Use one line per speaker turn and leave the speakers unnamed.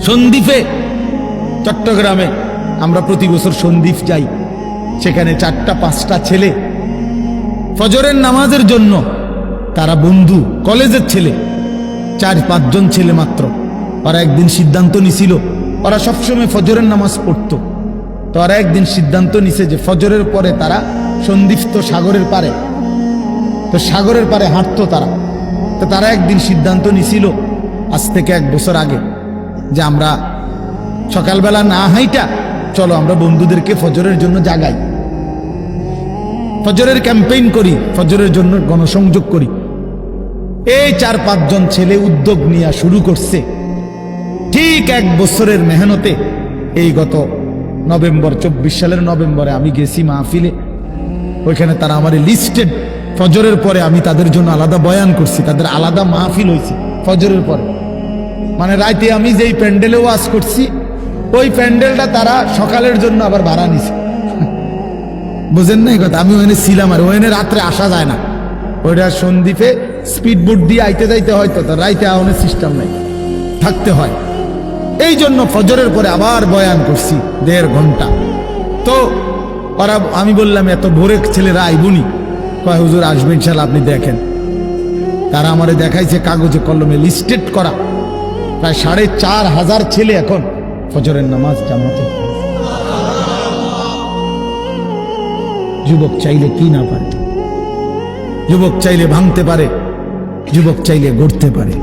সন্দ্বীপে, চট্টগ্রামে আমরা প্রতি বছর সন্দ্বীপ যাই। সেখানে 4টা 5টা ছেলে ফজরের নামাজের জন্য, তারা বন্ধু, কলেজের ছেলে, 4-5 জন ছেলে মাত্র। ওরা একদিন সিদ্ধান্ত নিছিল, ওরা সবসময় ফজরের নামাজ পড়তো, তো ওরা একদিন সিদ্ধান্ত নিছে যে ফজরের পরে তারা সন্দ্বীপ তো সাগরের পারে, তো সাগরের পারে হাঁটতো তারা। তো তারা একদিন সিদ্ধান্ত নিছিল আজ থেকে 1 বছর আগে যে আমরা সকালবেলা না হাইটা চলো আমরা বন্ধুদেরকে ফজরের জন্য জাগাই, ফজরের ক্যাম্পেইন করি, ফজরের জন্য গণসংযোগ করি। এই 4-5 জন ছেলে উদ্যোগ নিয়ে শুরু করছে। ঠিক 1 বছরের মেহনতে এই গত নভেম্বর, 24 সালের নভেম্বরে আমি গেছি মাহফিলে। ওইখানে তারা আমার লিস্টেড, ফজরের পরে আমি তাদের জন্য আলাদা বয়ান করছি, তাদের আলাদা মাহফিল হয়েছে ফজরের পরে। মানে রাইতে আমি যেই প্যান্ডেলে ওয়াজ করছি ওই প্যান্ডেলটা তারা সকালের জন্য আবার ভাড়া নিছে। বুঝেন না এই কথা? আমি ওখানে ছিলাম, আর ওখানে রাত্রে আসা যায় না, ওইটা সন্দ্বীপে স্পিড বোট দিয়ে আইতে যাইতে হয়, তো রাইতে আওয়ানোর সিস্টেম নাই, থাকতে হয়। এই জন্য ফজরের পরে আবার বয়ান করছি 1.5 ঘন্টা। তো ওরা, আমি বললাম এত ভোরে ছেলেরা আইবুনি, কয় হুজুর আসবেন ইনশাআল্লাহ, আপনি দেখেন। তারা আমারে দেখাইছে কাগজে কলমে লিস্টেড করা প্রায় 4,500 ছেলে এখন ফজরের নামাজ জামাতে। যুবক চাইলে কি না পারে, যুবক চাইলে ভাঙতে পারে, যুবক চাইলে গড়তে পারে।